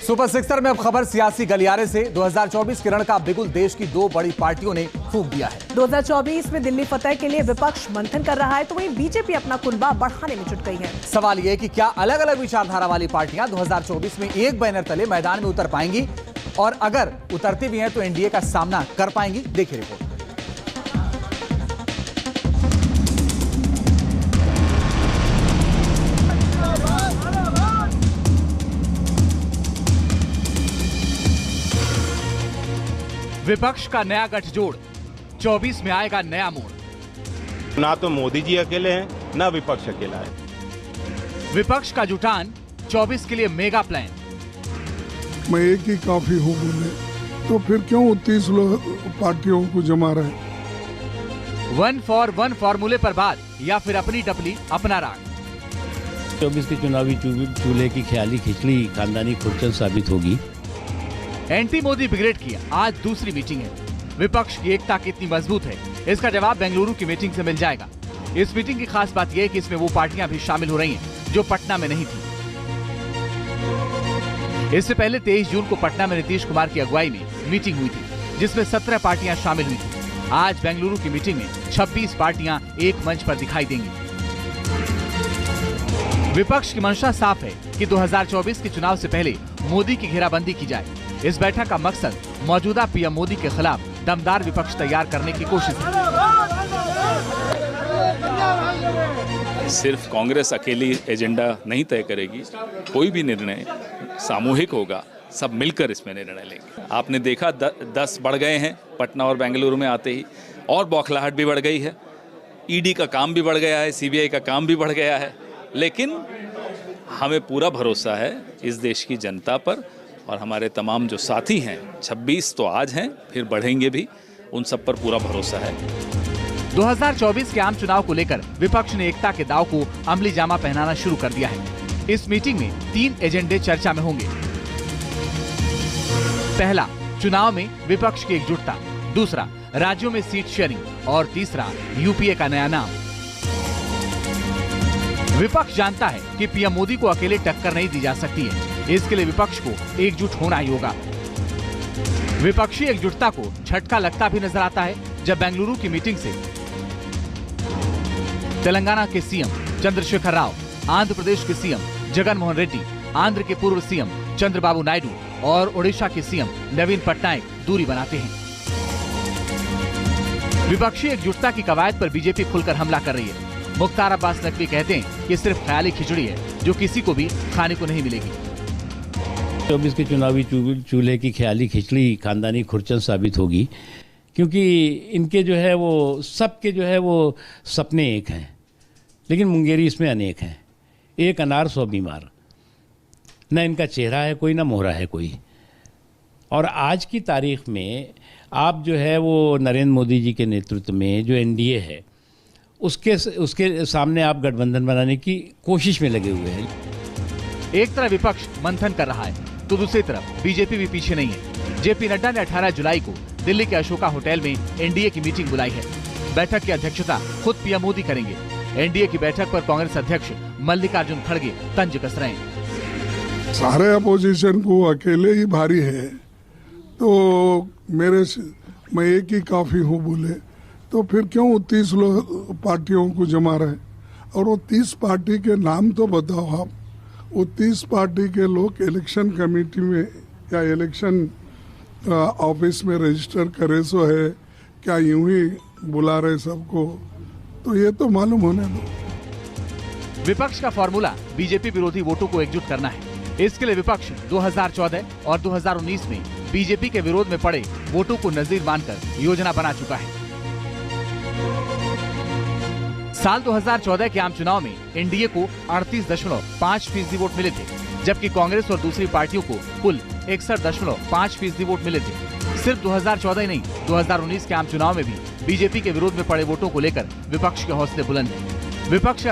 Super sixer में अब खबर सियासी गलियारे से। 2024 के रण का बिगुल देश की दो बड़ी पार्टियों ने फूंक दिया है। 2024 में दिल्ली फतेह के लिए विपक्ष मंथन कर रहा है, तो वहीं बीजेपी अपना कुनबा बढ़ाने में जुट गई है। सवाल यह कि क्या अलग अलग विचारधारा वाली पार्टियां 2024 में एक बैनर तले मैदान में उतर पाएंगी, और अगर उतरती भी हैं तो एनडीए का सामना कर पाएंगी? देखिए रिपोर्ट। विपक्ष का नया गठजोड़, 24 में आएगा नया मोड़। ना तो मोदी जी अकेले हैं, ना विपक्ष अकेला है। विपक्ष का जुटान, 24 के लिए मेगा प्लान। मैं एक ही काफी हूँ बोले, तो फिर क्यों 30 पार्टियों को जमा रहे? 1 फॉर 1 फॉर्मूले पर बात, या फिर अपनी टपली अपना राग। 24 के चुनावी चूल्हे की ख्याली खिचड़ी खानदानी खुरचन साबित होगी। एंटी मोदी ब्रिगेड की आज दूसरी मीटिंग है। विपक्ष की एकता कितनी मजबूत है, इसका जवाब बेंगलुरु की मीटिंग से मिल जाएगा। इस मीटिंग की खास बात यह है कि इसमें वो पार्टियां भी शामिल हो रही हैं जो पटना में नहीं थी। इससे पहले 23 जून को पटना में नीतीश कुमार की अगुवाई में मीटिंग हुई थी, जिसमें 17 पार्टियां शामिल हुई थी। आज बेंगलुरु की मीटिंग में 26 पार्टियां एक मंच पर दिखाई देंगी। विपक्ष की मंशा साफ है कि 2024 के चुनाव से पहले मोदी की घेराबंदी की जाए। इस बैठक का मकसद मौजूदा पीएम मोदी के खिलाफ दमदार विपक्ष तैयार करने की कोशिश है। सिर्फ कांग्रेस अकेली एजेंडा नहीं तय करेगी, कोई भी निर्णय सामूहिक होगा, सब मिलकर इसमें निर्णय लेंगे। आपने देखा 10 बढ़ गए हैं पटना और बेंगलुरु में आते ही, और बौखलाहट भी बढ़ गई है। ईडी का काम भी बढ़ गया है, सीबीआई का काम भी बढ़ गया है, लेकिन हमें पूरा भरोसा है इस देश की जनता पर, और हमारे तमाम जो साथी हैं, 26 तो आज हैं, फिर बढ़ेंगे भी, उन सब पर पूरा भरोसा है। 2024 के आम चुनाव को लेकर विपक्ष ने एकता के दाव को अमली जामा पहनाना शुरू कर दिया है। इस मीटिंग में 3 एजेंडे चर्चा में होंगे। पहला, चुनाव में विपक्ष की एकजुटता। दूसरा, राज्यों में सीट शेयरिंग। और तीसरा, यूपीए का नया नाम। विपक्ष जानता है कि पीएम मोदी को अकेले टक्कर नहीं दी जा सकती है। इसके लिए विपक्ष को एकजुट होना ही होगा। विपक्षी एकजुटता को झटका लगता भी नजर आता है जब बेंगलुरु की मीटिंग से तेलंगाना के सीएम चंद्रशेखर राव, आंध्र प्रदेश के सीएम जगन मोहन रेड्डी, आंध्र के पूर्व सीएम चंद्रबाबू नायडू और ओडिशा के सीएम नवीन पटनायक दूरी बनाते हैं। विपक्षी एकजुटता की कवायद पर बीजेपी खुलकर हमला कर रही है। मुख्तार अब्बास नकवी कहते हैं कि सिर्फ ख्याली खिचड़ी है जो किसी को भी खाने को नहीं मिलेगी। 24 के चुनावी चूल्हे की ख्याली खिचड़ी खानदानी खुरचन साबित होगी, क्योंकि इनके जो है वो सबके जो है वो सपने एक हैं, लेकिन मुंगेरी इसमें अनेक हैं। एक अनार 100 बीमार, न इनका चेहरा है कोई, ना मोहरा है कोई। और आज की तारीख में आप जो है वो नरेंद्र मोदी जी के नेतृत्व में जो एनडीए है, उसके सामने आप गठबंधन बनाने की कोशिश में लगे हुए हैं। एक तरफ विपक्ष मंथन कर रहा है, तो दूसरी तरफ बीजेपी भी पीछे नहीं है। जेपी नड्डा ने 18 जुलाई को दिल्ली के अशोका होटल में एनडीए की मीटिंग बुलाई है। बैठक की अध्यक्षता खुद पीएम मोदी करेंगे। एनडीए की बैठक पर कांग्रेस अध्यक्ष मल्लिकार्जुन खड़गे तंज कस रहे हैं। सारे अपोजिशन को अकेले ही भारी है, तो मैं एक ही काफी हूँ बोले, तो फिर क्यों 30 पार्टियों को जमा रहे? और वो 30 पार्टी के नाम तो बताओ आप। वो 30 पार्टी के लोग इलेक्शन कमेटी में या इलेक्शन ऑफिस में रजिस्टर करे सो है क्या, यूं ही बुला रहे सबको? तो ये तो मालूम होने दो। विपक्ष का फॉर्मूला बीजेपी विरोधी वोटों को एकजुट करना है। इसके लिए विपक्ष 2014 और 2019 में बीजेपी के विरोध में पड़े वोटों को नजीर मानकर योजना बना चुका है। साल 2014 के आम चुनाव में एनडीए को 38.5% वोट मिले थे, जबकि कांग्रेस और दूसरी पार्टियों को कुल 61.5% वोट मिले थे। सिर्फ 2014 ही नहीं, 2019 के आम चुनाव में भी बीजेपी के विरोध में पड़े वोटों को लेकर विपक्ष के हौसले बुलंद हैं। विपक्ष का